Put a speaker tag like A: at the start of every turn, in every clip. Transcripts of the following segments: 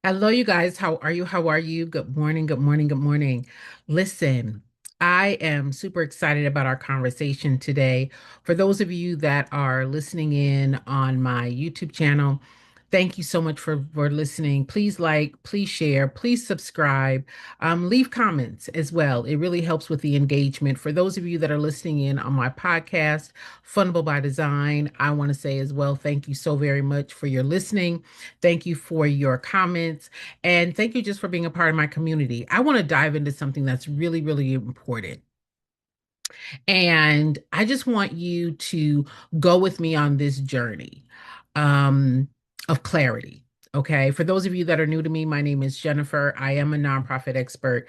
A: Hello, you guys. How are you? How are you? Good morning. Good morning. Good morning. Listen, I am super excited about our conversation today. For those of you that are listening in on my YouTube channel, thank you so much for listening. Please like, please share, please subscribe. Leave comments as well. It really helps with the engagement. For those of you that are listening in on my podcast, Fundable by Design, I want to say as well, thank you so very much for your listening. Thank you for your comments. And thank you just for being a part of my community. I want to dive into something that's really, really important. And I just want you to go with me on this journey um, of clarity. Okay. For those of you that are new to me, my name is Jennifer. I am a nonprofit expert.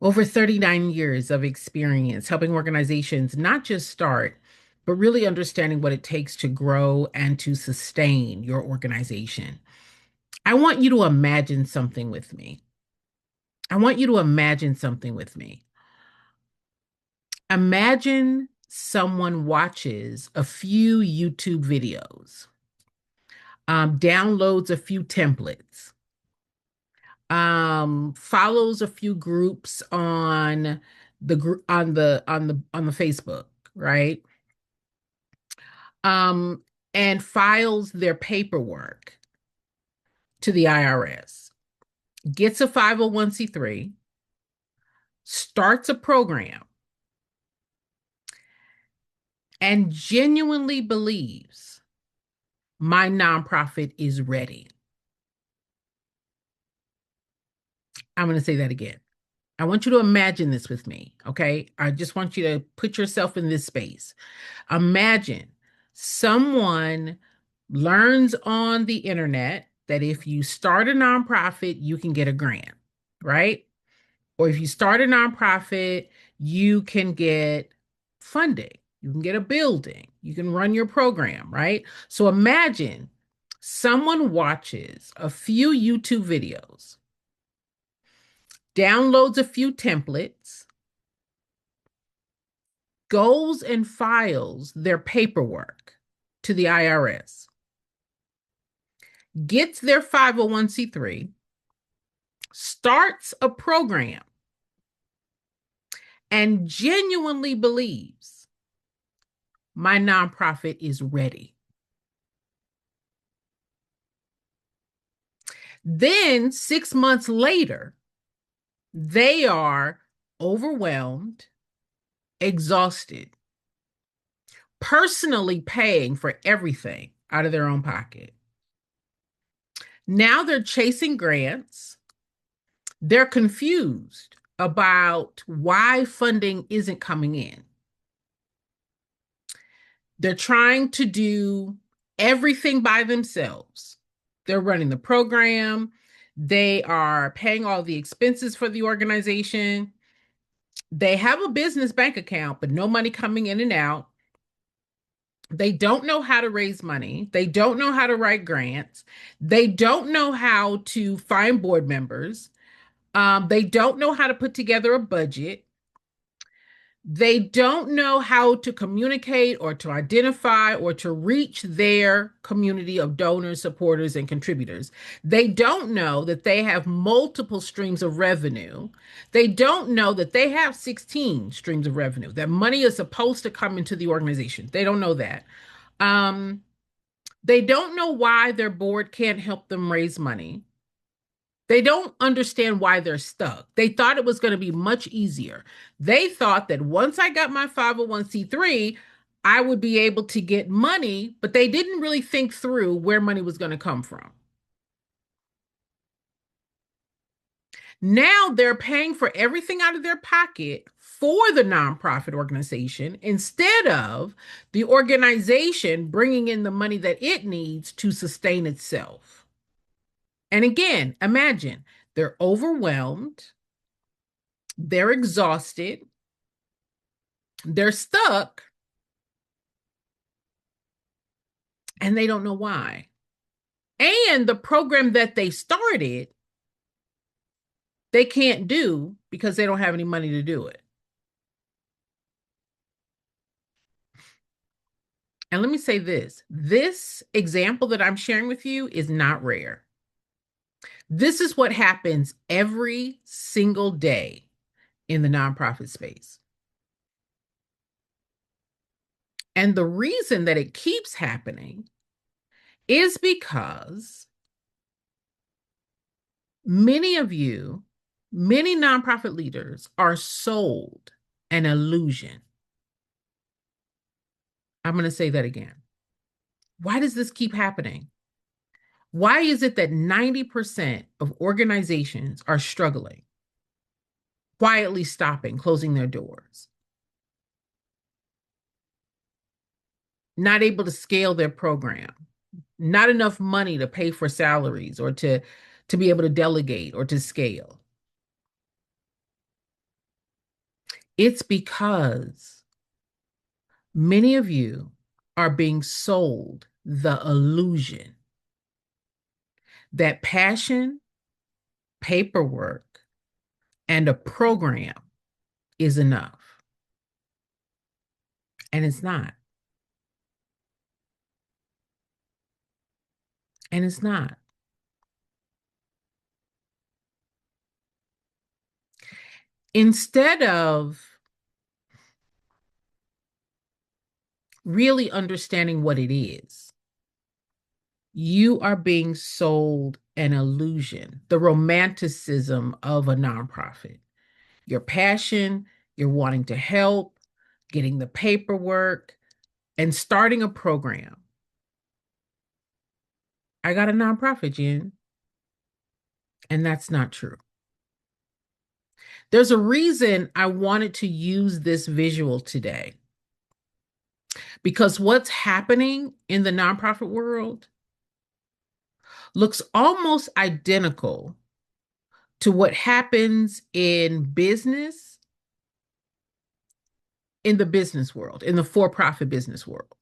A: Over 39 years of experience helping organizations not just start, but really understanding what it takes to grow and to sustain your organization. I want you to imagine something with me. I want you to imagine something with me. Imagine someone watches a few YouTube videos, downloads a few templates, follows a few groups on the group on the Facebook, right? Um, and files their paperwork to the IRS, gets a 501(c)(3), starts a program and genuinely believes my nonprofit is ready. I'm going to say that again. I want you to imagine this with me, okay? I just want you to put yourself in this space. Imagine someone learns on the internet that if you start a nonprofit, you can get a grant, right? Or if you start a nonprofit, you can get funding, you can get a building, you can run your program, right? So imagine someone watches a few YouTube videos, downloads a few templates, goes and files their paperwork to the IRS, gets their 501(c)(3), starts a program, and genuinely believes my nonprofit is ready. Then 6 months later, they are overwhelmed, exhausted, personally paying for everything out of their own pocket. Now they're chasing grants. They're confused about why funding isn't coming in. They're trying to do everything by themselves. They're running the program. They are paying all the expenses for the organization. They have a business bank account, but no money coming in and out. They don't know how to raise money. They don't know how to write grants. They don't know how to find board members. They don't know how to put together a budget. They don't know how to communicate or to identify or to reach their community of donors, supporters, and contributors. They don't know that they have multiple streams of revenue. They don't know that they have 16 streams of revenue, that money is supposed to come into the organization. They don't know that. Um, they don't know why their board can't help them raise money. They don't understand why they're stuck. They thought it was going to be much easier. They thought that once I got my 501(c)(3), I would be able to get money, but they didn't really think through where money was going to come from. Now they're paying for everything out of their pocket for the nonprofit organization instead of the organization bringing in the money that it needs to sustain itself. And again, imagine they're overwhelmed, they're exhausted, they're stuck, and they don't know why. And the program that they started, they can't do because they don't have any money to do it. And let me say this example that I'm sharing with you is not rare. This is what happens every single day in the nonprofit space. And the reason that it keeps happening is because many of you, many nonprofit leaders are sold an illusion. I'm going to say that again. Why does this keep happening? Why is it that 90% of organizations are struggling, quietly stopping, closing their doors, not able to scale their program, not enough money to pay for salaries or to be able to delegate or to scale? It's because many of you are being sold the illusion that passion, paperwork, and a program is enough. And it's not. And it's not. Instead of really understanding what it is, you are being sold an illusion, the romanticism of a nonprofit. Your passion, you're wanting to help, getting the paperwork, and starting a program. I got a nonprofit, Jen, and that's not true. There's a reason I wanted to use this visual today, because what's happening in the nonprofit world looks almost identical to what happens in business, in the business world, in the for-profit business world.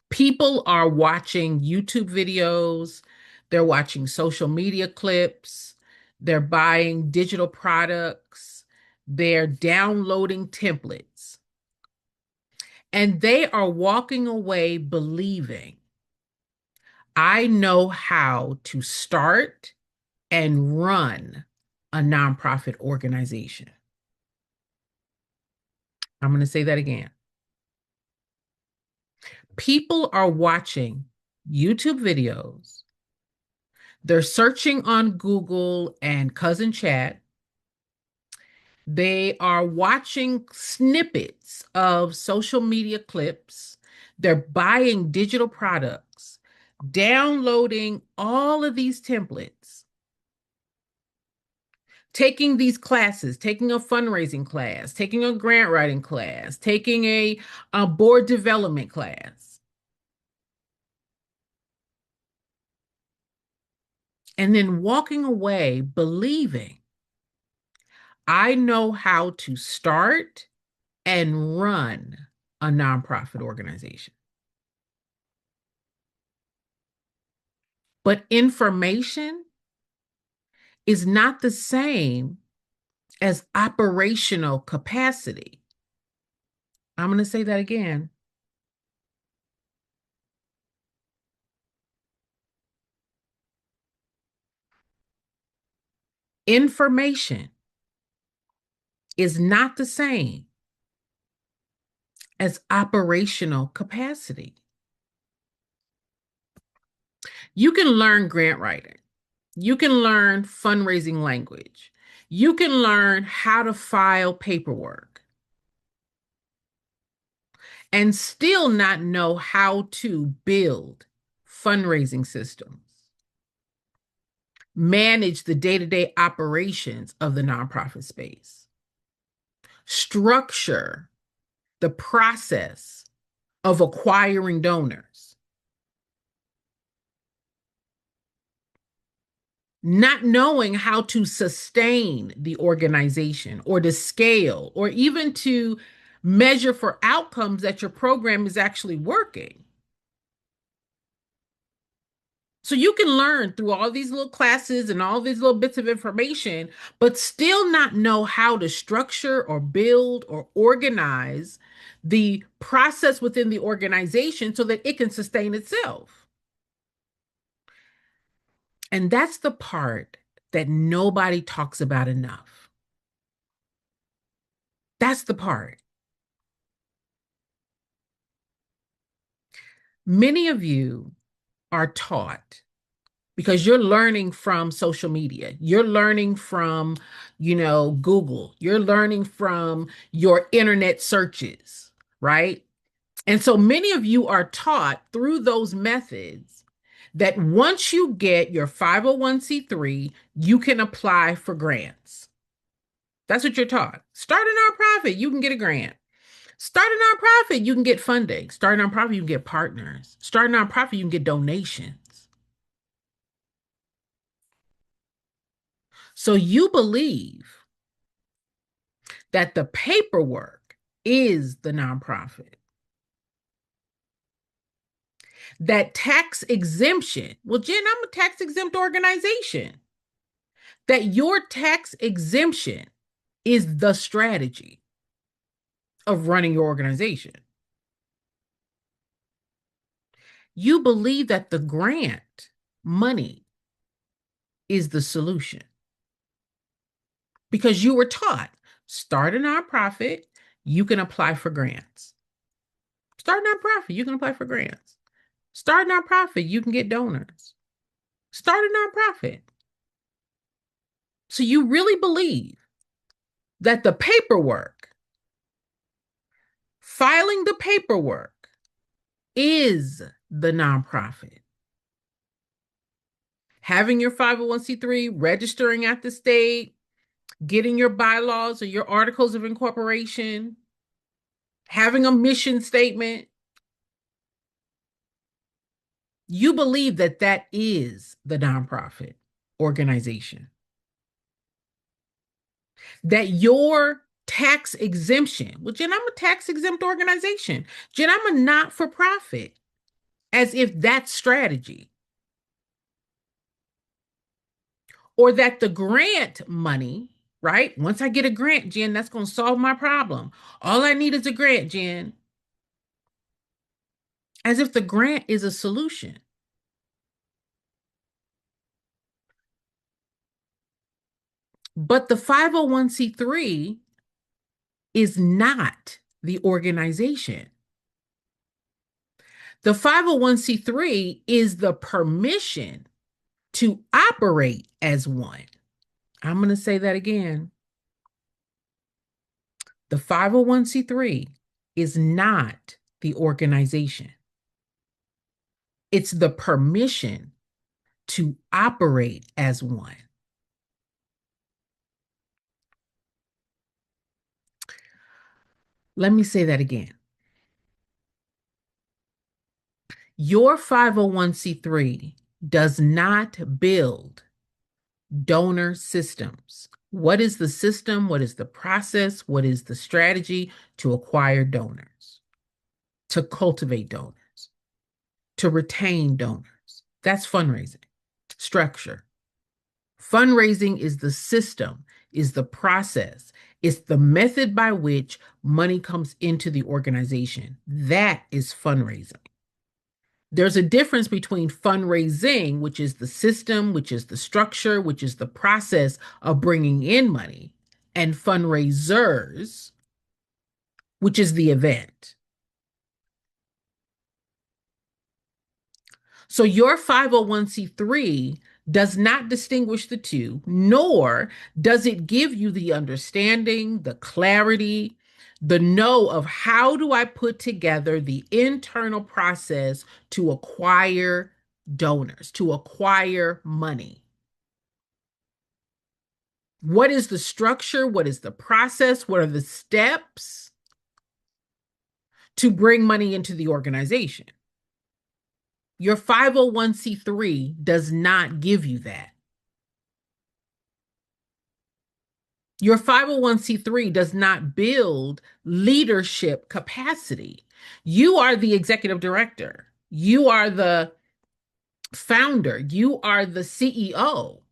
A: People are watching YouTube videos, they're watching social media clips, they're buying digital products, they're downloading templates, and they are walking away believing, I know how to start and run a nonprofit organization. I'm going to say that again. People are watching YouTube videos. They're searching on Google and Cousin Chat. They are watching snippets of social media clips. They're buying digital products, downloading all of these templates, taking these classes, taking a fundraising class, taking a grant writing class, taking a board development class, and then walking away believing, I know how to start and run a nonprofit organization. But information is not the same as operational capacity. I'm going to say that again. Information is not the same as operational capacity. You can learn grant writing. You can learn fundraising language. You can learn how to file paperwork and still not know how to build fundraising systems, manage the day-to-day operations of the nonprofit space, structure the process of acquiring donors, not knowing how to sustain the organization or to scale or even to measure for outcomes that your program is actually working. So you can learn through all these little classes and all these little bits of information, but still not know how to structure or build or organize the process within the organization so that it can sustain itself. And that's the part that nobody talks about enough. That's the part. Many of you are taught because you're learning from social media. You're learning from, Google. You're learning from your internet searches, right? And so many of you are taught through those methods that once you get your 501c3, you can apply for grants. That's what you're taught. Start a nonprofit, you can get a grant. Start a nonprofit, you can get funding. Start a nonprofit, you can get partners. Start a nonprofit, you can get donations. So you believe that the paperwork is the nonprofit. That tax exemption, well, Jen, I'm a tax exempt organization. That your tax exemption is the strategy of running your organization. You believe that the grant money is the solution because you were taught start a nonprofit, you can apply for grants. Start a nonprofit, you can apply for grants. Start a nonprofit, you can get donors. Start a nonprofit. So you really believe that the paperwork, filing the paperwork, is the nonprofit. Having your 501c3, registering at the state, getting your bylaws or your articles of incorporation, having a mission statement. You believe that that is the nonprofit organization. That your tax exemption, well, Jen, I'm a tax exempt organization. Jen, I'm a not-for-profit, as if that's strategy. Or that the grant money, right? Once I get a grant, Jen, that's going to solve my problem. All I need is a grant, Jen. As if the grant is a solution. But the 501c3 is not the organization. The 501c3 is the permission to operate as one. I'm going to say that again. The 501c3 is not the organization. It's the permission to operate as one. Let me say that again. Your 501c3 does not build donor systems. What is the system? What is the process? What is the strategy to acquire donors, to cultivate donors, to retain donors? That's fundraising structure. Fundraising is the system, is the process, it's the method by which money comes into the organization. That is fundraising. There's a difference between fundraising, which is the system, which is the structure, which is the process of bringing in money, and fundraisers, which is the event. So your 501c3 does not distinguish the two, nor does it give you the understanding, the clarity, the know of how do I put together the internal process to acquire donors, to acquire money. What is the structure? What is the process? What are the steps to bring money into the organization? Your 501c3 does not give you that. Your 501c3 does not build leadership capacity. You are the executive director. You are the founder. You are the CEO.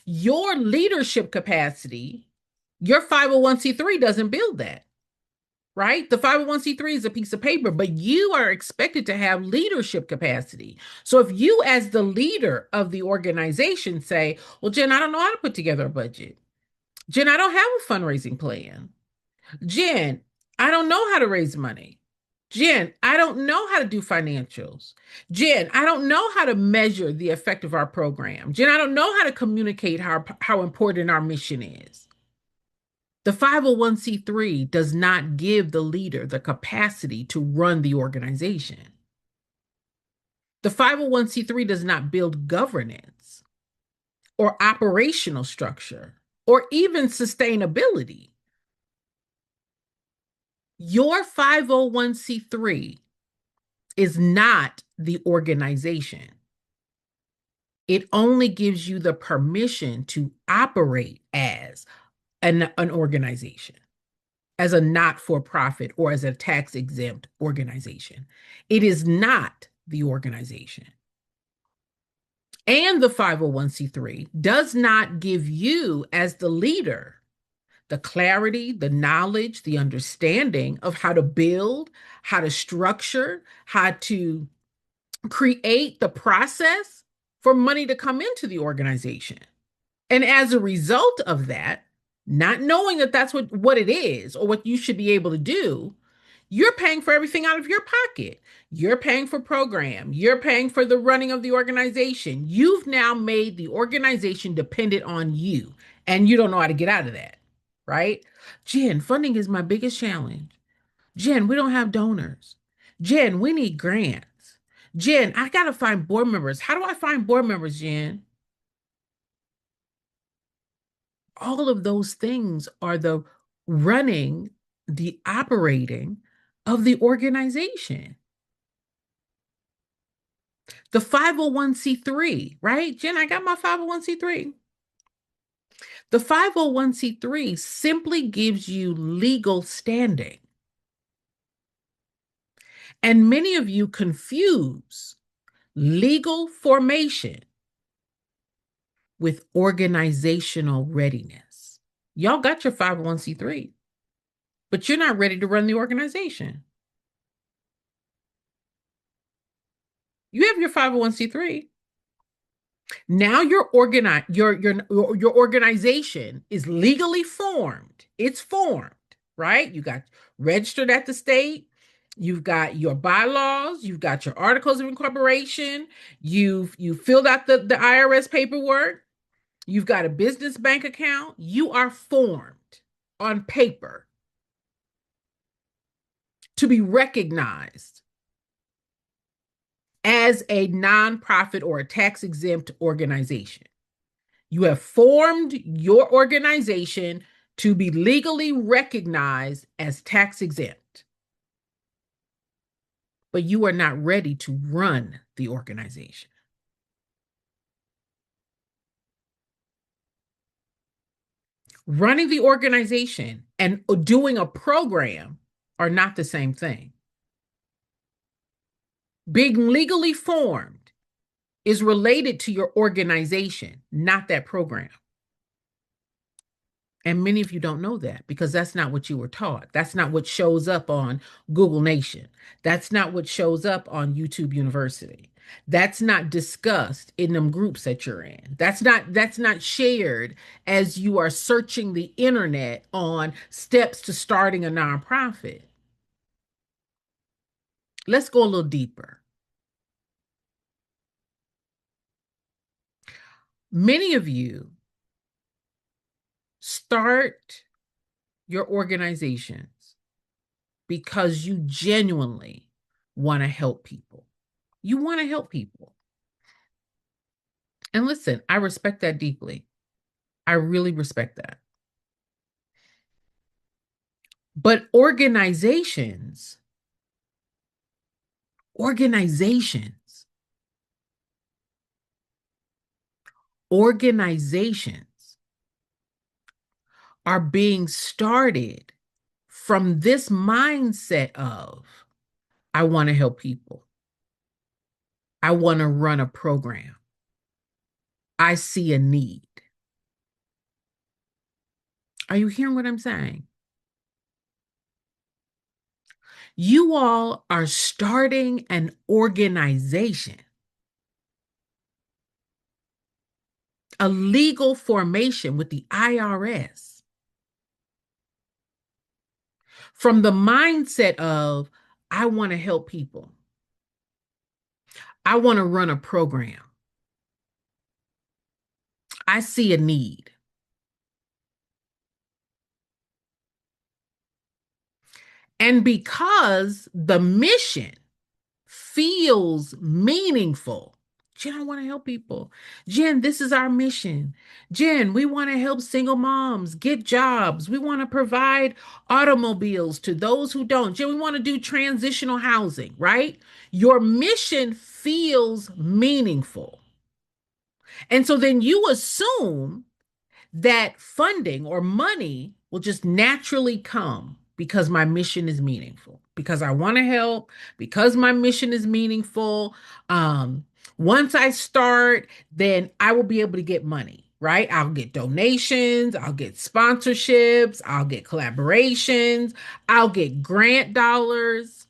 A: Your leadership capacity, your 501c3 doesn't build that. right? The 501c3 is a piece of paper, but you are expected to have leadership capacity. So if you, as the leader of the organization, say, well, Jen, I don't know how to put together a budget. Jen, I don't have a fundraising plan. Jen, I don't know how to raise money. Jen, I don't know how to do financials. Jen, I don't know how to measure the effect of our program. Jen, I don't know how to communicate how important our mission is. The 501c3 does not give the leader the capacity to run the organization. The 501c3 does not build governance or operational structure or even sustainability. Your 501c3 is not the organization. It only gives you the permission to operate as an organization, as a not-for-profit or as a tax-exempt organization. It is not the organization. And the 501c3 does not give you, as the leader, the clarity, the knowledge, the understanding of how to build, how to structure, how to create the process for money to come into the organization. And as a result of that, not knowing that that's what it is or what you should be able to do, you're paying for everything out of your pocket. You're paying for program. You're paying for the running of the organization. You've now made the organization dependent on you, and you don't know how to get out of that, right? Jen, funding is my biggest challenge. Jen, we don't have donors. Jen, we need grants. Jen, I got to find board members. How do I find board members, Jen? All of those things are the running, the operating of the organization. The 501c3, right? Jen, I got my 501c3. The 501c3 simply gives you legal standing. And many of you confuse legal formation with organizational readiness. Y'all got your 501c3, but you're not ready to run the organization. You have your 501c3. Now your organization is legally formed. It's formed, right? You got registered at the state. You've got your bylaws, you've got your articles of incorporation, you filled out the IRS paperwork, you've got a business bank account. You are formed on paper to be recognized as a nonprofit or a tax exempt organization. You have formed your organization to be legally recognized as tax exempt, but you are not ready to run the organization. Running the organization and doing a program are not the same thing. Being legally formed is related to your organization, not that program. And many of you don't know that because that's not what you were taught. That's not what shows up on Google Nation. That's not what shows up on YouTube University. That's not discussed in them groups that you're in. That's not shared as you are searching the internet on steps to starting a nonprofit. Let's go a little deeper. Many of you start your organizations because you genuinely want to help people. You want to help people. And listen, I respect that deeply. I really respect that. But organizations, organizations are being started from this mindset of, I want to help people. I want to run a program. I see a need. Are you hearing what I'm saying? You all are starting an organization, a legal formation with the IRS, from the mindset of, I want to help people. I want to run a program. I see a need. And because the mission feels meaningful, Jen, I want to help people. Jen, this is our mission. Jen, we want to help single moms get jobs. We want to provide automobiles to those who don't. Jen, we want to do transitional housing, right? Your mission feels meaningful. And so then you assume that funding or money will just naturally come because my mission is meaningful, because I want to help, because my mission is meaningful. Um, Once I start, then I will be able to get money, right? I'll get donations, I'll get sponsorships, I'll get collaborations, I'll get grant dollars.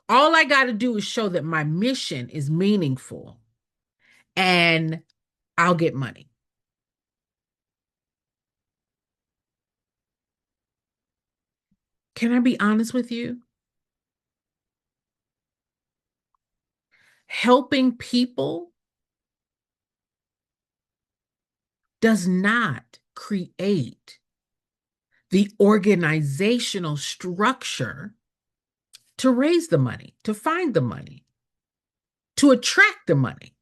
A: All I got to do is show that my mission is meaningful and I'll get money. Can I be honest with you? Helping people does not create the organizational structure to raise the money, to find the money, to attract the money.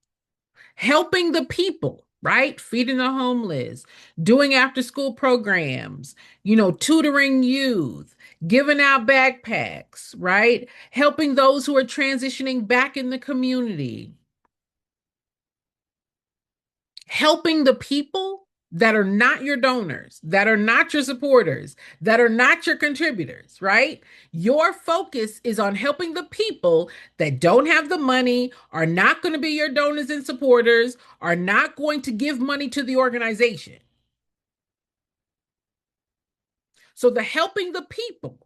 A: Helping the people, right? Feeding the homeless, doing after school programs, tutoring youth, giving out backpacks, right? Helping those who are transitioning back in the community, helping the people that are not your donors, that are not your supporters, that are not your contributors, right? Your focus is on helping the people that don't have the money, are not going to be your donors and supporters, are not going to give money to the organization. So the helping the people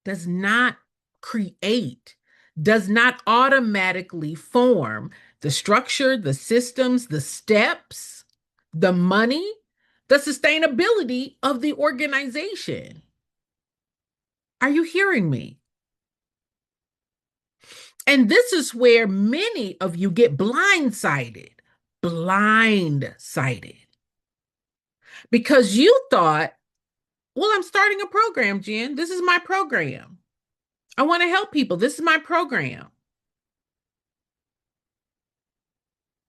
A: does not create, does not automatically form the structure, the systems, the steps, the money, the sustainability of the organization. Are you hearing me? And this is where many of you get blindsided, because you thought, well, I'm starting a program, Jen. This is my program. I want to help people. This is my program.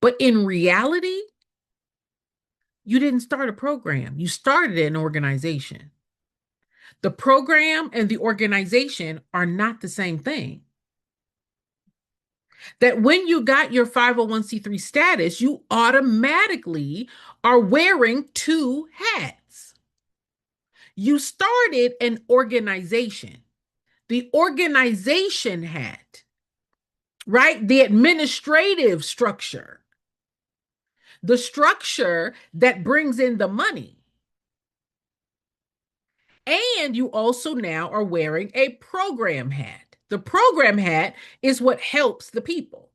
A: But in reality, you didn't start a program. You started an organization. The program and the organization are not the same thing. That when you got your 501c3 status, you automatically are wearing two hats. You started an organization. The organization hat, right? The administrative structure, the structure that brings in the money. And you also now are wearing a program hat. The program hat is what helps the people,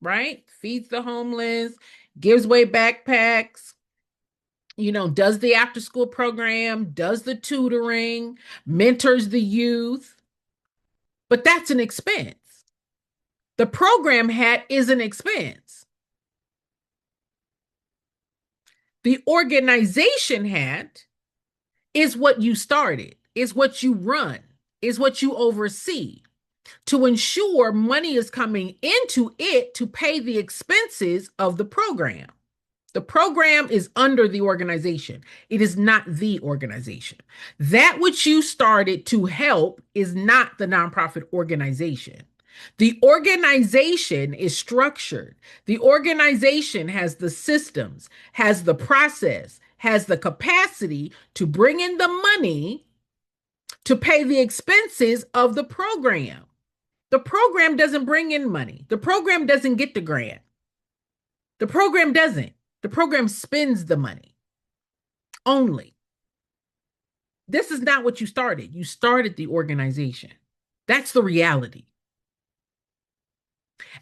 A: right? Feeds the homeless, gives away backpacks, does the after school program, does the tutoring, mentors the youth. But that's an expense. The program hat is an expense. The organization hat is what you started, is what you run, is what you oversee to ensure money is coming into it to pay the expenses of the program. The program is under the organization. It is not the organization. That which you started to help is not the nonprofit organization. The organization is structured. The organization has the systems, has the process, has the capacity to bring in the money to pay the expenses of the program. The program doesn't bring in money. The program doesn't get the grant. The program doesn't. The program spends the money only. This is not what you started. You started the organization. That's the reality.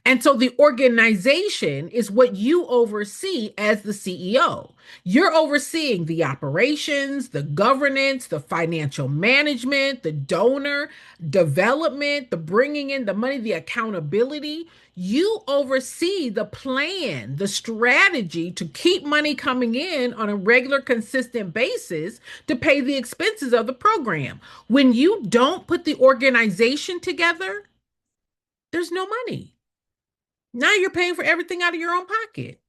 A: And so the organization is what you oversee as the CEO. You're overseeing the operations, the governance, the financial management, the donor development, the bringing in the money, the accountability. You oversee the plan, the strategy to keep money coming in on a regular, consistent basis to pay the expenses of the program. When you don't put the organization together, there's no money. Now you're paying for everything out of your own pocket.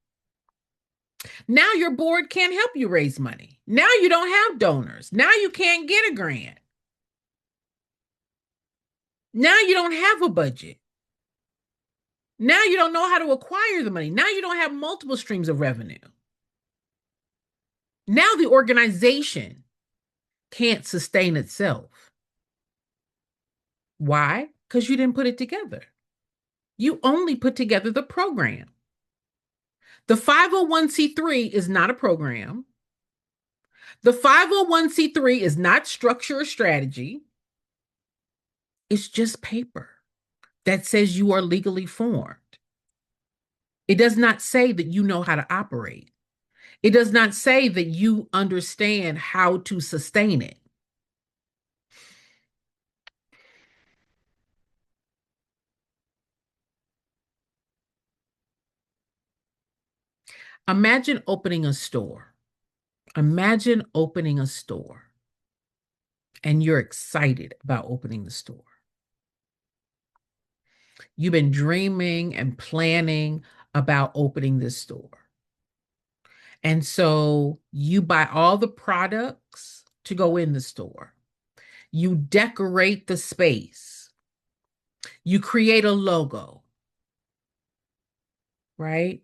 A: Now your board can't help you raise money. Now you don't have donors. Now you can't get a grant. Now you don't have a budget. Now you don't know how to acquire the money. Now you don't have multiple streams of revenue. Now the organization can't sustain itself. Why? Because you didn't put it together. You only put together the program. The 501c3 is not a program. The 501c3 is not structure or strategy. It's just paper that says you are legally formed. It does not say that you know how to operate. It does not say that you understand how to sustain it. Imagine opening a store. Imagine opening a store and you're excited about opening the store. You've been dreaming and planning about opening this store. And so you buy all the products to go in the store. You decorate the space. You create a logo, right?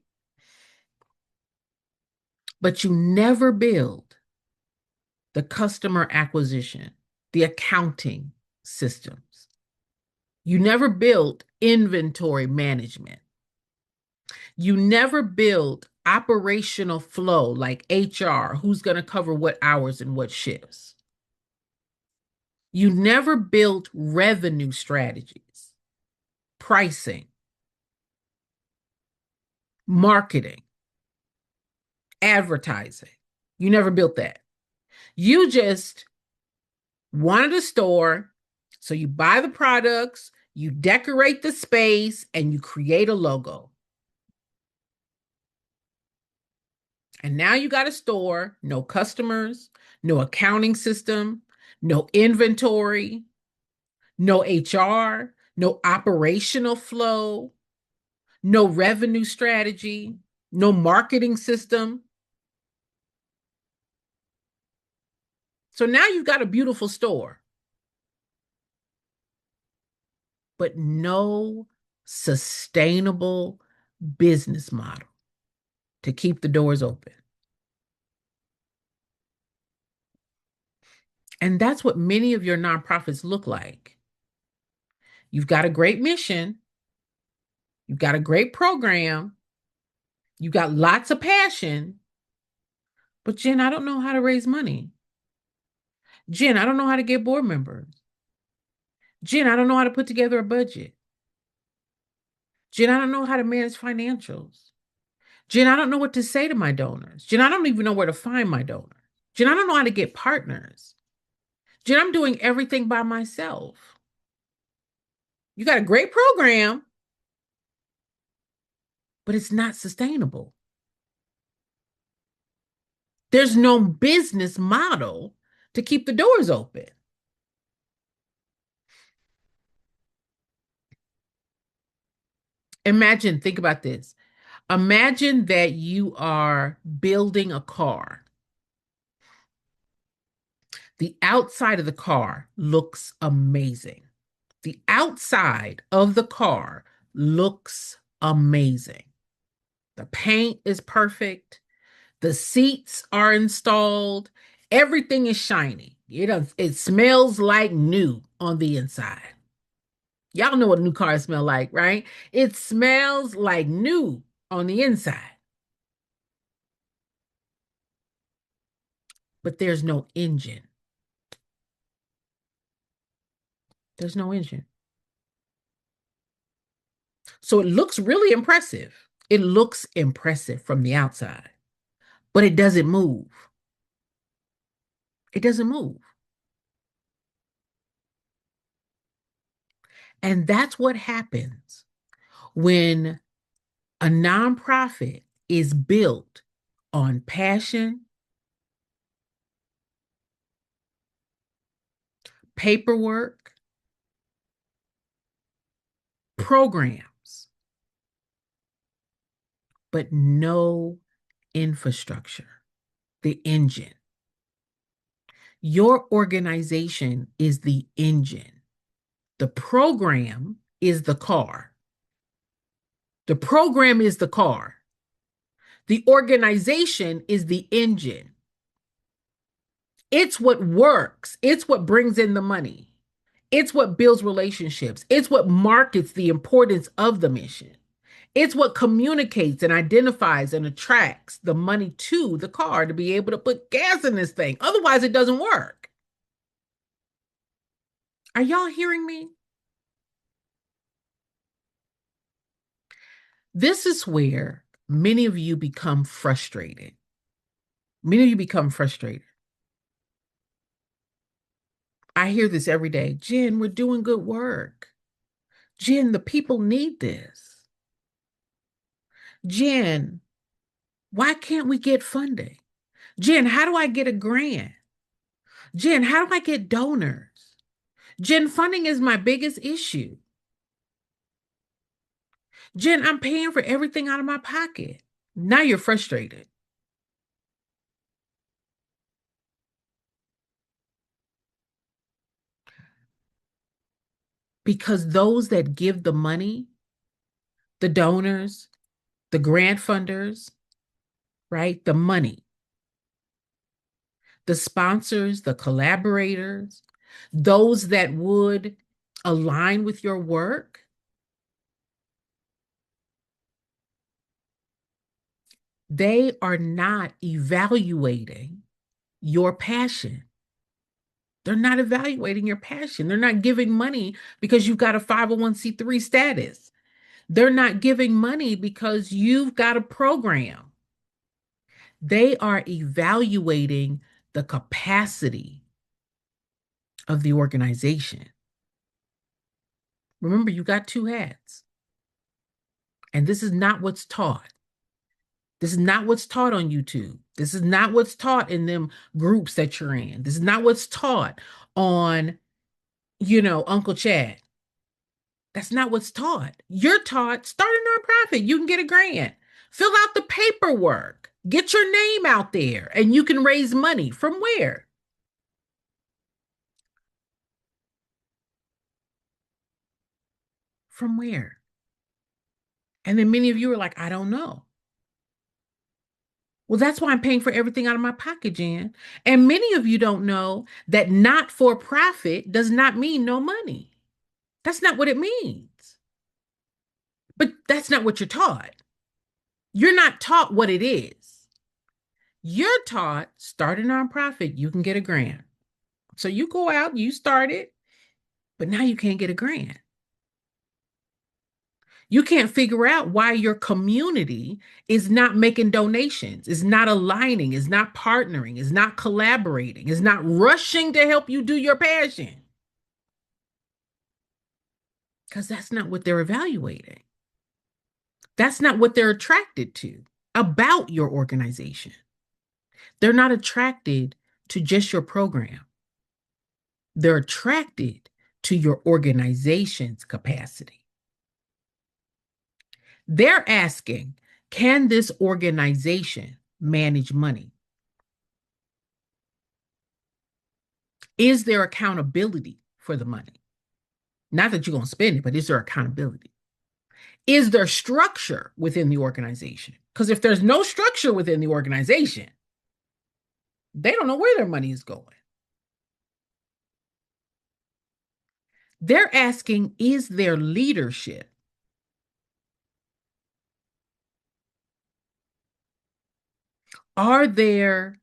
A: But you never build the customer acquisition, the accounting systems. You never build inventory management. You never build operational flow like HR, who's going to cover what hours and what shifts. You never built revenue strategies, pricing, marketing, advertising. You never built that. You just wanted a store. So you buy the products, you decorate the space, and you create a logo. And now you got a store, no customers, no accounting system, no inventory, no HR, no operational flow, no revenue strategy, no marketing system. So now you've got a beautiful store, but no sustainable business model to keep the doors open. And that's what many of your nonprofits look like. You've got a great mission, you've got a great program, you've got lots of passion, but Jen, I don't know how to raise money. Jen, I don't know how to get board members. Jen, I don't know how to put together a budget. Jen, I don't know how to manage financials. Jen, I don't know what to say to my donors. Jen, I don't even know where to find my donors. Jen, I don't know how to get partners. Jen, I'm doing everything by myself. You got a great program, but it's not sustainable. There's no business model to keep the doors open. Imagine, think about this. Imagine that you are building a car. The outside of the car looks amazing. The outside of the car looks amazing. The paint is perfect. The seats are installed. Everything is shiny. It smells like new on the inside. Y'all know what new cars smell like, right? It smells like new on the inside. But there's no engine. There's no engine. So it looks really impressive. It looks impressive from the outside, but it doesn't move. It doesn't move. And that's what happens when a nonprofit is built on passion, paperwork, programs, but no infrastructure, the engine. Your organization is the engine. The program is the car. The program is the car. The organization is the engine. It's what works. It's what brings in the money. It's what builds relationships. It's what markets the importance of the mission. It's what communicates and identifies and attracts the money to the car to be able to put gas in this thing. Otherwise, it doesn't work. Are y'all hearing me? This is where many of you become frustrated. Many of you become frustrated. I hear this every day. Jen, we're doing good work. Jen, the people need this. Jen, why can't we get funding? Jen, how do I get a grant? Jen, how do I get donors? Jen, funding is my biggest issue. Jen, I'm paying for everything out of my pocket. Now you're frustrated. Because those that give the money, the donors, the grant funders, right? The money, the sponsors, the collaborators, those that would align with your work, they are not evaluating your passion. They're not evaluating your passion. They're not giving money because you've got a 501c3 status. They're not giving money because you've got a program. They are evaluating the capacity of the organization. Remember, you got two hats. And this is not what's taught. This is not what's taught on YouTube. This is not what's taught in them groups that you're in. This is not what's taught on, Uncle Chad. That's not what's taught. You're taught start a nonprofit. You can get a grant. Fill out the paperwork. Get your name out there and you can raise money. From where? From where? And then many of you are like, I don't know. Well, that's why I'm paying for everything out of my pocket, Jen. And many of you don't know that not for profit does not mean no money. That's not what it means. But that's not what you're taught. You're not taught what it is. You're taught start a nonprofit, you can get a grant. So you go out, you start it, but now you can't get a grant. You can't figure out why your community is not making donations, is not aligning, is not partnering, is not collaborating, is not rushing to help you do your passion. Because that's not what they're evaluating. That's not what they're attracted to about your organization. They're not attracted to just your program. They're attracted to your organization's capacity. They're asking, can this organization manage money? Is there accountability for the money? Not that you're going to spend it, but is there accountability? Is there structure within the organization? Because if there's no structure within the organization, they don't know where their money is going. They're asking, is there leadership? Are there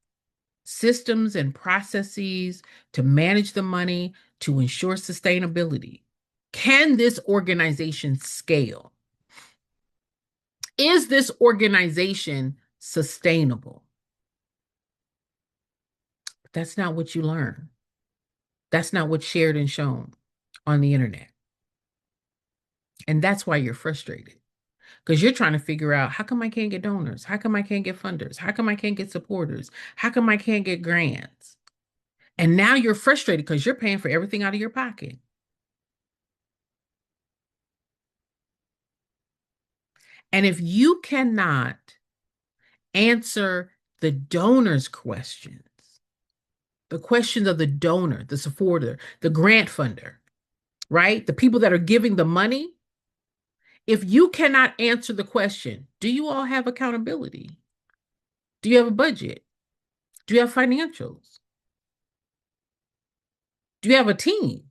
A: systems and processes to manage the money, to ensure sustainability. Can this organization scale? Is this organization sustainable? But that's not what you learn. That's not what's shared and shown on the internet. And that's why you're frustrated. Because you're trying to figure out, how come I can't get donors? How come I can't get funders? How come I can't get supporters? How come I can't get grants? And now you're frustrated because you're paying for everything out of your pocket. And if you cannot answer the donor's questions, the questions of the donor, the supporter, the grant funder, right? The people that are giving the money, if you cannot answer the question, do you all have accountability? Do you have a budget? Do you have financials? Do you have a team?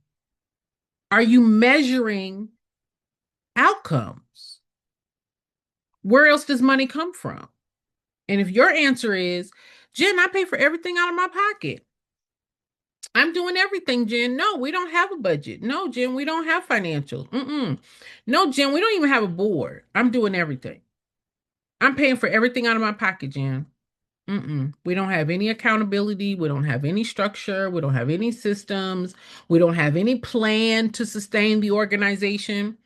A: Are you measuring outcomes? Where else does money come from? And if your answer is, Jen, I pay for everything out of my pocket. I'm doing everything, Jen. No, we don't have a budget. No, Jen, we don't have financials. No, Jen, we don't even have a board. I'm doing everything. I'm paying for everything out of my pocket, Jen. We don't have any accountability. We don't have any structure. We don't have any systems. We don't have any plan to sustain the organization.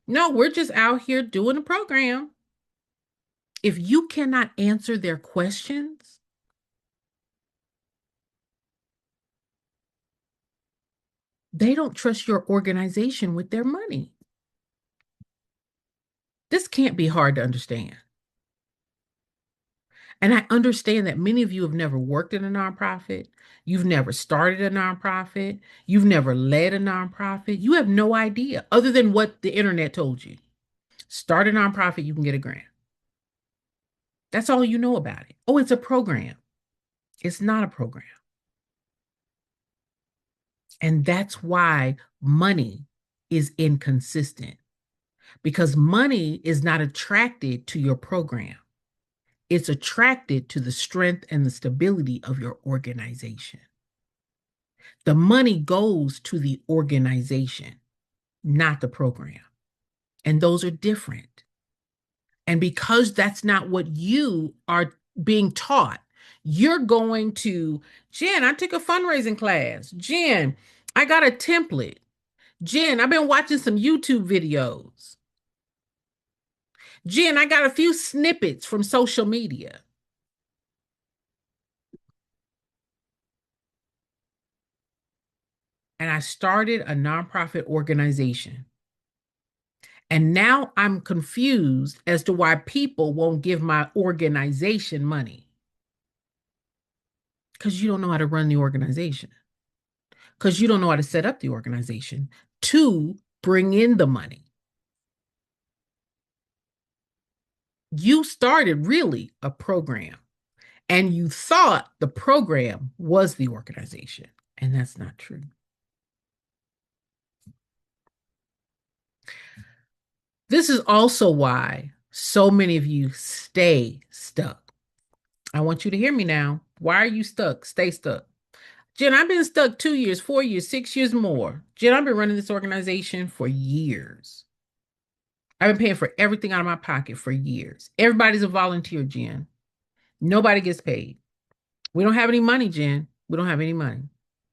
A: No, we're just out here doing a program. If you cannot answer their questions, they don't trust your organization with their money. This can't be hard to understand. And I understand that many of you have never worked in a nonprofit. You've never started a nonprofit. You've never led a nonprofit. You have no idea other than what the internet told you. Start a nonprofit, you can get a grant. That's all you know about it. Oh, it's a program. It's not a program. And that's why money is inconsistent, because money is not attracted to your program. It's attracted to the strength and the stability of your organization. The money goes to the organization, not the program. And those are different. And because that's not what you are being taught, you're going to, Jen, I took a fundraising class. Jen, I got a template. Jen, I've been watching some YouTube videos. Jen, I got a few snippets from social media. And I started a nonprofit organization. And now I'm confused as to why people won't give my organization money. Because you don't know how to run the organization. Because you don't know how to set up the organization to bring in the money. You started really a program, and you thought the program was the organization, and that's not true. This is also why so many of you stay stuck. I want you to hear me now. Why are you stuck? Stay stuck. Jen, I've been stuck 2 years, 4 years, 6 years more. Jen, I've been running this organization for years. I've been paying for everything out of my pocket for years. Everybody's a volunteer, Jen. Nobody gets paid. We don't have any money, Jen. We don't have any money.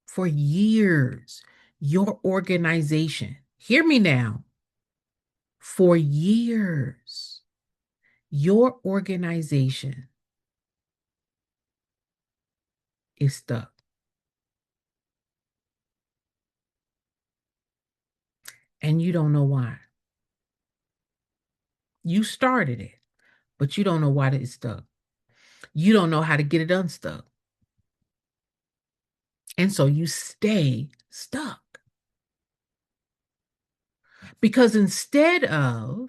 A: For years, your organization, hear me now, for years, your organization is stuck. And you don't know why. You started it, but you don't know why it's stuck. You don't know how to get it unstuck. And so you stay stuck. Because instead of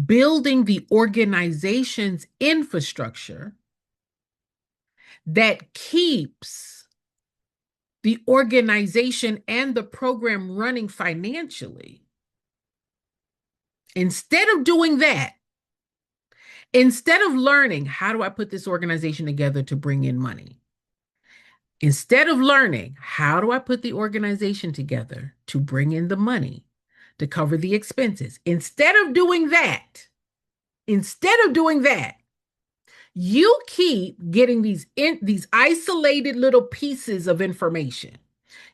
A: building the organization's infrastructure that keeps the organization and the program running financially, instead of doing that, instead of learning, how do I put this organization together to bring in money? Instead of learning, how do I put the organization together to bring in the money to cover the expenses? Instead of doing that, you keep getting these isolated little pieces of information.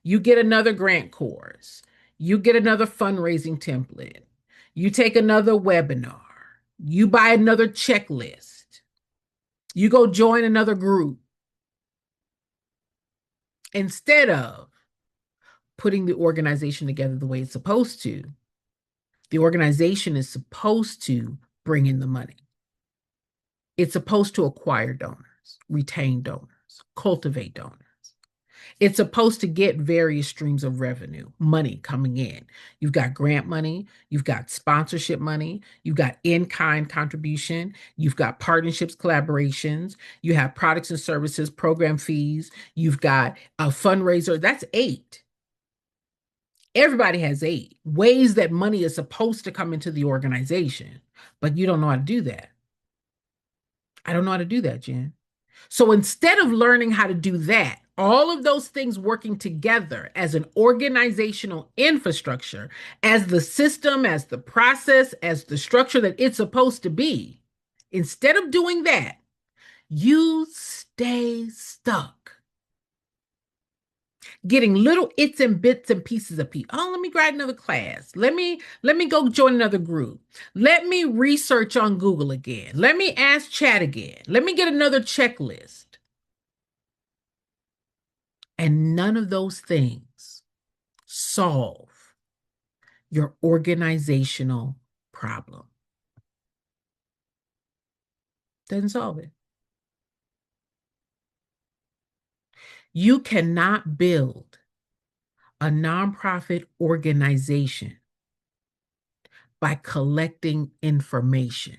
A: You get another grant course. You get another fundraising template. You take another webinar. You buy another checklist. You go join another group instead of putting the organization together the way it's supposed to. The organization is supposed to bring in the money. It's supposed to acquire donors, retain donors, cultivate donors. It's supposed to get various streams of revenue, money coming in. You've got grant money, you've got sponsorship money, you've got in-kind contribution, you've got partnerships, collaborations, you have products and services, program fees, you've got a fundraiser. That's 8. Everybody has 8 ways that money is supposed to come into the organization, but you don't know how to do that. I don't know how to do that, Jen. So instead of learning how to do that, all of those things working together as an organizational infrastructure, as the system, as the process, as the structure that it's supposed to be, instead of doing that, you stay stuck. Getting little its and bits and pieces of people. Oh, let me grab another class. Let me go join another group. Let me research on Google again. Let me ask chat again. Let me get another checklist. And none of those things solve your organizational problem. Doesn't solve it. You cannot build a nonprofit organization by collecting information.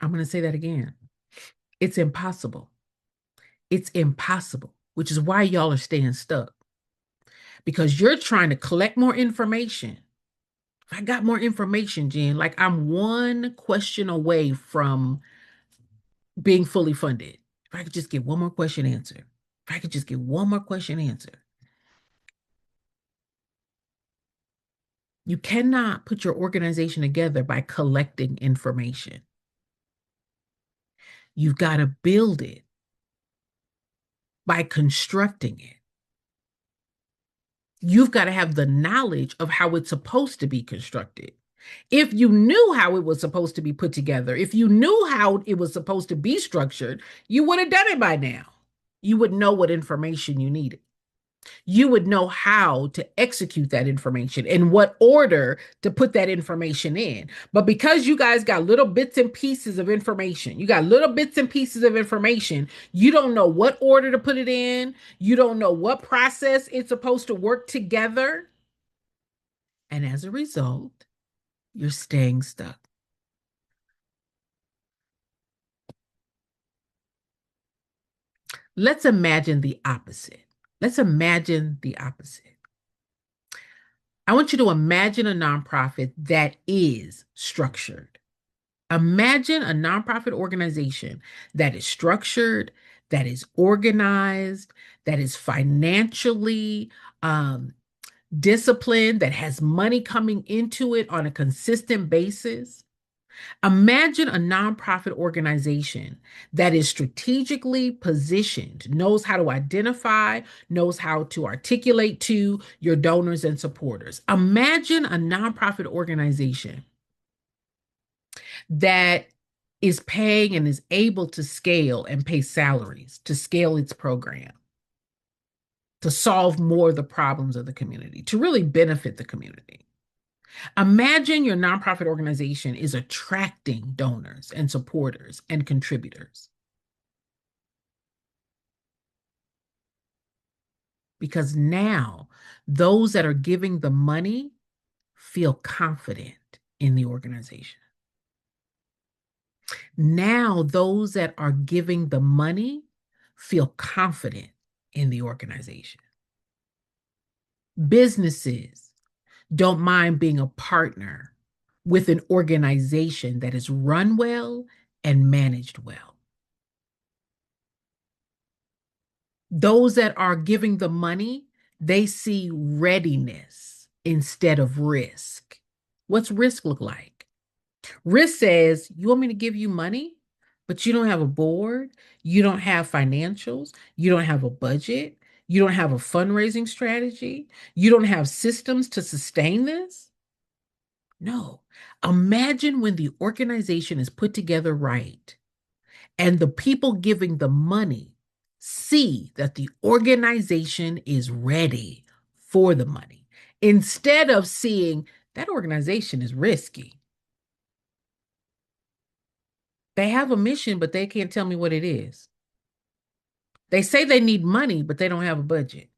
A: I'm going to say that again. It's impossible. It's impossible, which is why y'all are staying stuck. Because you're trying to collect more information. If I got more information, Jen, like I'm one question away from being fully funded. If I could just get one more question answered. If I could just get one more question answered. You cannot put your organization together by collecting information. You've got to build it by constructing it. You've got to have the knowledge of how it's supposed to be constructed. If you knew how it was supposed to be put together, if you knew how it was supposed to be structured, you would have done it by now. You would know what information you needed. You would know how to execute that information and what order to put that information in. But because you guys got little bits and pieces of information, you don't know what order to put it in. You don't know what process it's supposed to work together. And as a result, you're staying stuck. Let's imagine the opposite. I want you to imagine a nonprofit that is structured. Imagine a nonprofit organization that is structured, that is organized, that is financially disciplined, that has money coming into it on a consistent basis. Imagine a nonprofit organization that is strategically positioned, knows how to identify, knows how to articulate to your donors and supporters. Imagine a nonprofit organization that is paying and is able to scale and pay salaries to scale its program, to solve more of the problems of the community, to really benefit the community. Imagine your nonprofit organization is attracting donors and supporters and contributors. Because now those that are giving the money feel confident in the organization. Now those that are giving the money feel confident in the organization. Businesses don't mind being a partner with an organization that is run well and managed well. Those that are giving the money, they see readiness instead of risk. What's risk look like? Risk says, you want me to give you money, but you don't have a board, you don't have financials, you don't have a budget, you don't have a fundraising strategy, you don't have systems to sustain this? No. Imagine when the organization is put together right and the people giving the money see that the organization is ready for the money instead of seeing that organization is risky. They have a mission, but they can't tell me what it is. They say they need money, but they don't have a budget.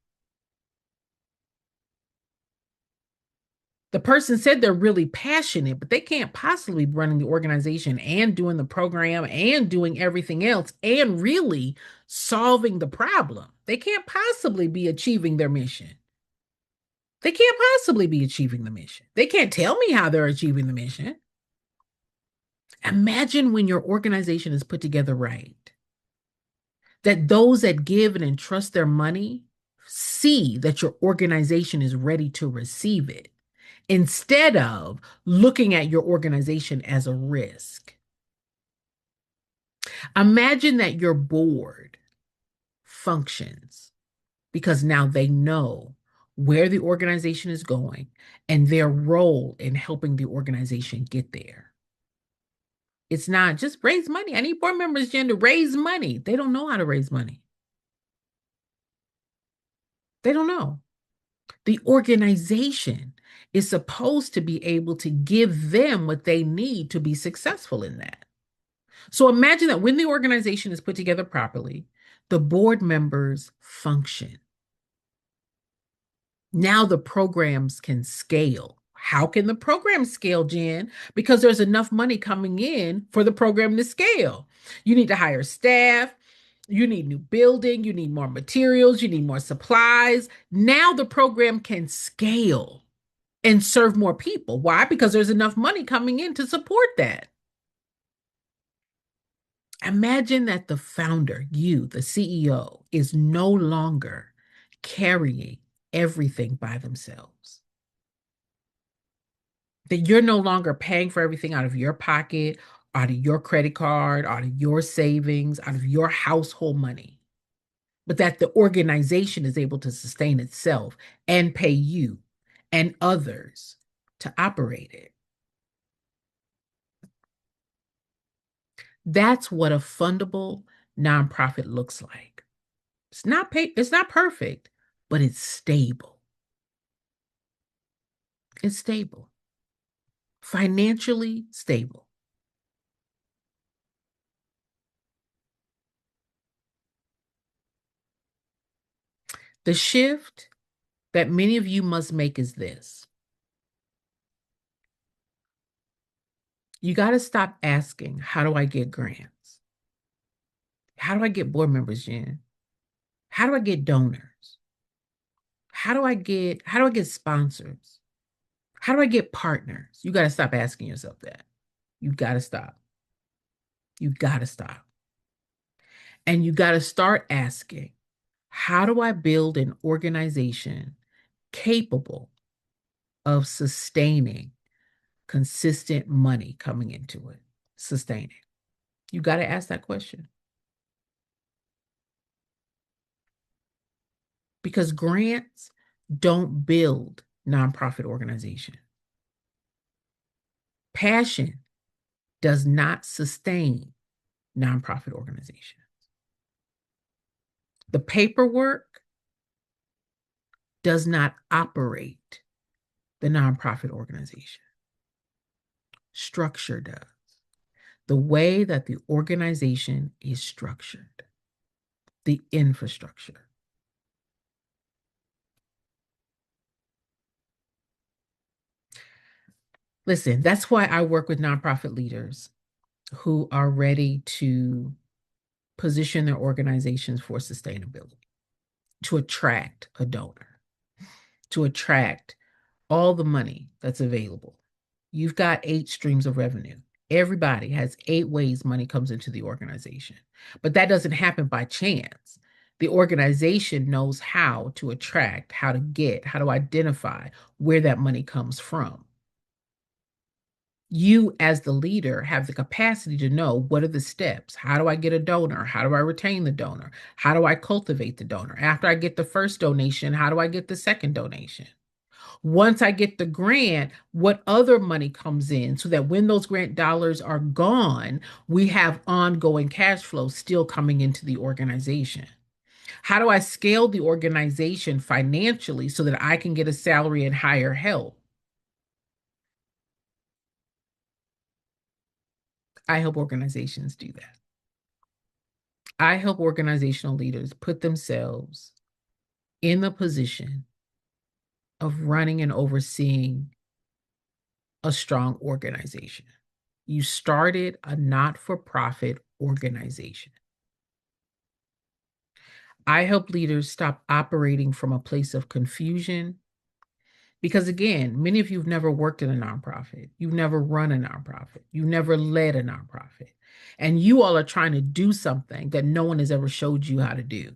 A: The person said they're really passionate, but they can't possibly be running the organization and doing the program and doing everything else and really solving the problem. They can't possibly be achieving their mission. They can't possibly be achieving the mission. They can't tell me how they're achieving the mission. Imagine when your organization is put together right, that those that give and entrust their money see that your organization is ready to receive it instead of looking at your organization as a risk. Imagine that your board functions because now they know where the organization is going and their role in helping the organization get there. It's not just raise money. I need board members, Jen, to raise money. They don't know how to raise money. They don't know. The organization is supposed to be able to give them what they need to be successful in that. So imagine that when the organization is put together properly, the board members function. Now the programs can scale. How can the program scale, Jen? Because there's enough money coming in for the program to scale. You need to hire staff. You need new building. You need more materials. You need more supplies. Now the program can scale and serve more people. Why? Because there's enough money coming in to support that. Imagine that the founder, you, the CEO, is no longer carrying everything by themselves. That you're no longer paying for everything out of your pocket, out of your credit card, out of your savings, out of your household money, but that the organization is able to sustain itself and pay you and others to operate it. That's what a fundable nonprofit looks like. It's not perfect, but it's stable. It's stable. Financially stable. The shift that many of you must make is this. You got to stop asking, how do I get grants? How do I get board members, Jen? How do I get donors? How do I get sponsors? How do I get partners? You got to stop asking yourself that. You got to stop. You got to stop. And you got to start asking, how do I build an organization capable of sustaining consistent money coming into it? Sustaining. You got to ask that question. Because grants don't build nonprofit organization. Passion does not sustain nonprofit organization. The paperwork does not operate the nonprofit organization. Structure does. The way that the organization is structured, the infrastructure. Listen, that's why I work with nonprofit leaders who are ready to position their organizations for sustainability, to attract a donor, to attract all the money that's available. You've got 8 streams of revenue. Everybody has 8 ways money comes into the organization, but that doesn't happen by chance. The organization knows how to attract, how to get, how to identify where that money comes from. You, as the leader, have the capacity to know what are the steps. How do I get a donor? How do I retain the donor? How do I cultivate the donor? After I get the first donation, how do I get the second donation? Once I get the grant, what other money comes in so that when those grant dollars are gone, we have ongoing cash flow still coming into the organization? How do I scale the organization financially so that I can get a salary and hire help? I help organizations do that. I help organizational leaders put themselves in the position of running and overseeing a strong organization. You started a not-for-profit organization. I help leaders stop operating from a place of confusion because, again, many of you have never worked in a nonprofit. You've never run a nonprofit. You've never led a nonprofit. And you all are trying to do something that no one has ever showed you how to do.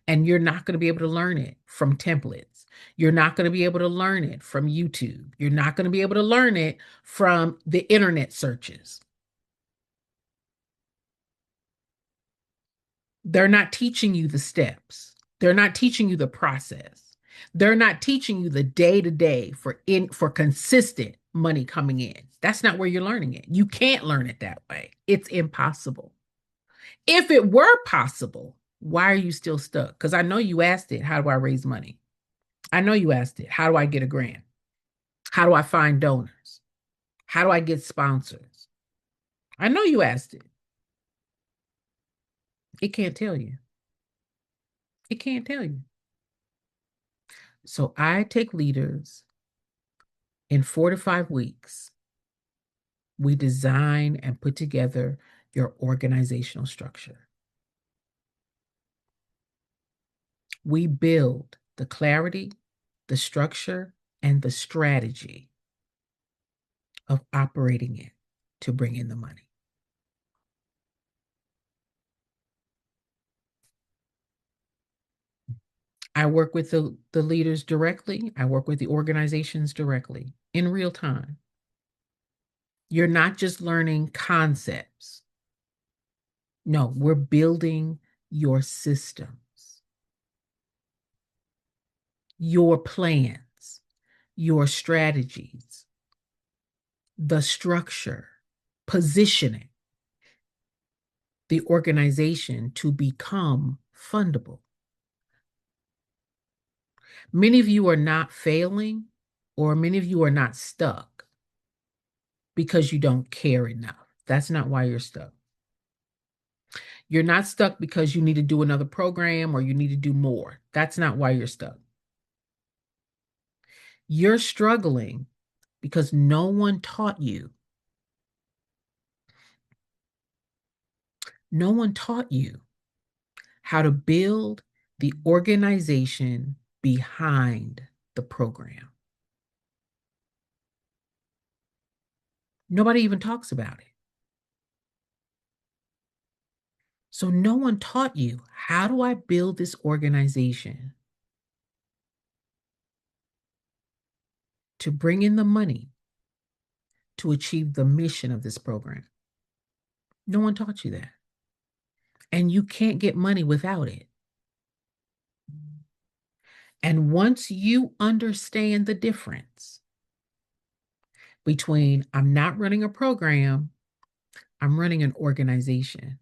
A: And you're not going to be able to learn it from templates. You're not going to be able to learn it from YouTube. You're not going to be able to learn it from the internet searches. They're not teaching you the steps. They're not teaching you the process. They're not teaching you the day-to-day for consistent money coming in. That's not where you're learning it. You can't learn it that way. It's impossible. If it were possible, why are you still stuck? Because I know you asked it, how do I raise money? I know you asked it, how do I get a grant? How do I find donors? How do I get sponsors? I know you asked it. It can't tell you. It can't tell you. So I take leaders in 4 to 5 weeks. We design and put together your organizational structure. We build the clarity, the structure, and the strategy of operating it to bring in the money. I work with the leaders directly. I work with the organizations directly in real time. You're not just learning concepts. No, we're building your systems, your plans, your strategies, the structure, positioning the organization to become fundable. Many of you are not failing, or many of you are not stuck because you don't care enough. That's not why you're stuck. You're not stuck because you need to do another program or you need to do more. That's not why you're stuck. You're struggling because no one taught you. No one taught you how to build the organization behind the program. Nobody even talks about it. So no one taught you, how do I build this organization to bring in the money to achieve the mission of this program? No one taught you that. And you can't get money without it. And once you understand the difference between I'm not running a program, I'm running an organization.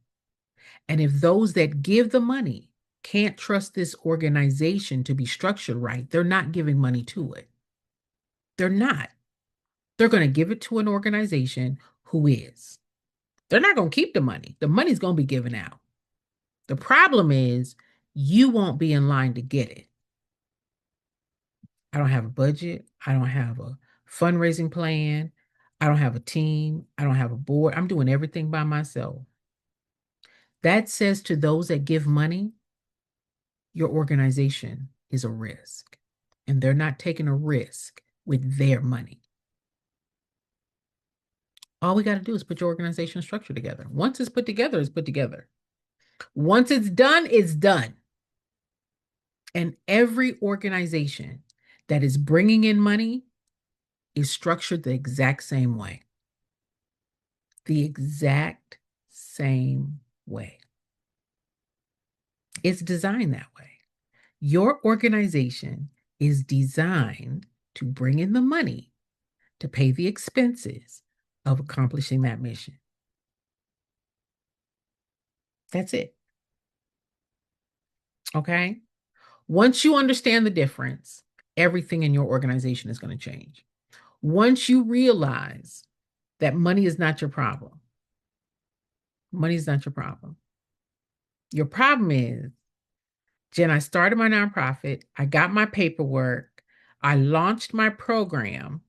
A: And if those that give the money can't trust this organization to be structured right, they're not giving money to it. They're not. They're going to give it to an organization who is. They're not going to keep the money. The money's going to be given out. The problem is you won't be in line to get it. I don't have a budget. I don't have a fundraising plan. I don't have a team. I don't have a board. I'm doing everything by myself. That says to those that give money, your organization is a risk, and they're not taking a risk with their money. All we got to do is put your organization structure together. Once it's put together, it's put together. Once it's done, it's done. And every organization that is bringing in money is structured the exact same way. The exact same way. It's designed that way. Your organization is designed to bring in the money to pay the expenses of accomplishing that mission. That's it. Okay? Once you understand the difference, everything in your organization is going to change. Once you realize that money is not your problem, money is not your problem. Your problem is, Jen, I started my nonprofit, I got my paperwork, I launched my program,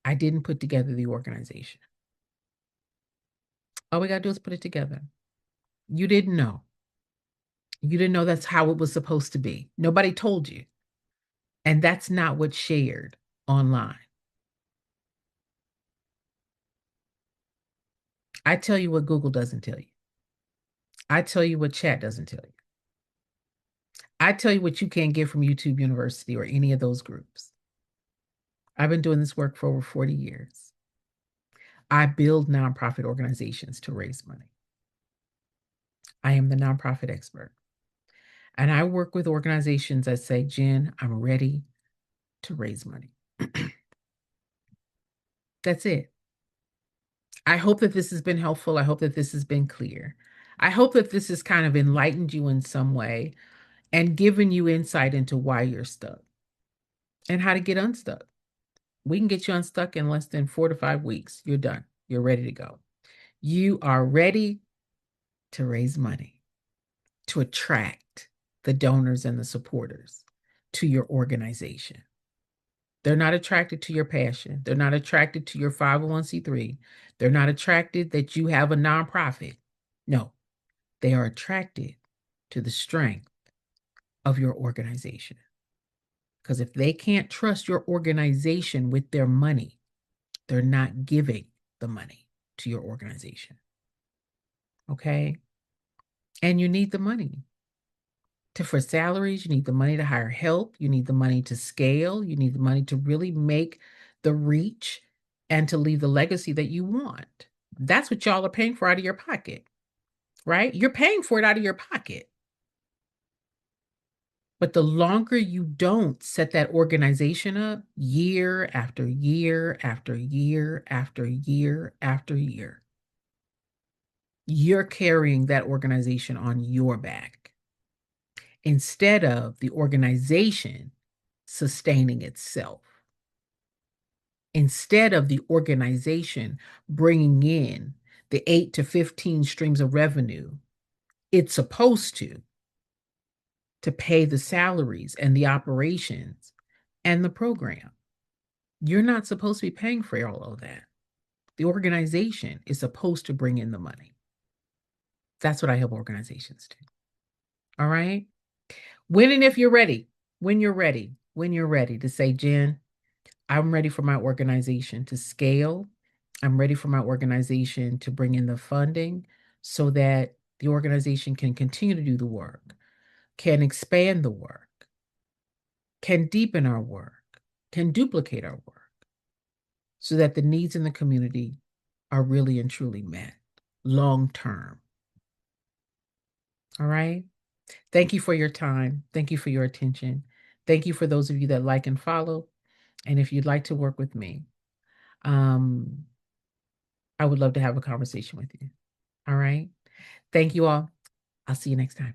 A: I didn't put together the organization. All we got to do is put it together. You didn't know. You didn't know that's how it was supposed to be. Nobody told you. And that's not what's shared online. I tell you what Google doesn't tell you. I tell you what chat doesn't tell you. I tell you what you can't get from YouTube University or any of those groups. I've been doing this work for over 40 years. I build nonprofit organizations to raise money. I am the nonprofit expert. And I work with organizations that say, Jen, I'm ready to raise money. That's it. I hope that this has been helpful. I hope that this has been clear. I hope that this has kind of enlightened you in some way and given you insight into why you're stuck and how to get unstuck. We can get you unstuck in less than 4 to 5 weeks. You're done. You're ready to go. You are ready to raise money, to attract the donors and the supporters to your organization. They're not attracted to your passion. They're not attracted to your 501c3. They're not attracted that you have a nonprofit. No, they are attracted to the strength of your organization. Because if they can't trust your organization with their money, they're not giving the money to your organization. Okay? And you need the money for salaries. You need the money to hire help. You need the money to scale. You need the money to really make the reach and to leave the legacy that you want. That's what y'all are paying for out of your pocket, right? You're paying for it out of your pocket. But the longer you don't set that organization up year after year after year after year after year, you're carrying that organization on your back instead of the organization sustaining itself. Instead of the organization bringing in the 8 to 15 streams of revenue it's supposed to pay the salaries and the operations and the program. You're not supposed to be paying for all of that. The organization is supposed to bring in the money. That's what I help organizations do. All right? When and if you're ready, when you're ready to say, Jen, I'm ready for my organization to scale. I'm ready for my organization to bring in the funding so that the organization can continue to do the work, can expand the work, can deepen our work, can duplicate our work so that the needs in the community are really and truly met long term. All right? Thank you for your time. Thank you for your attention. Thank you for those of you that like and follow. And if you'd like to work with me, I would love to have a conversation with you. All right? Thank you all. I'll see you next time.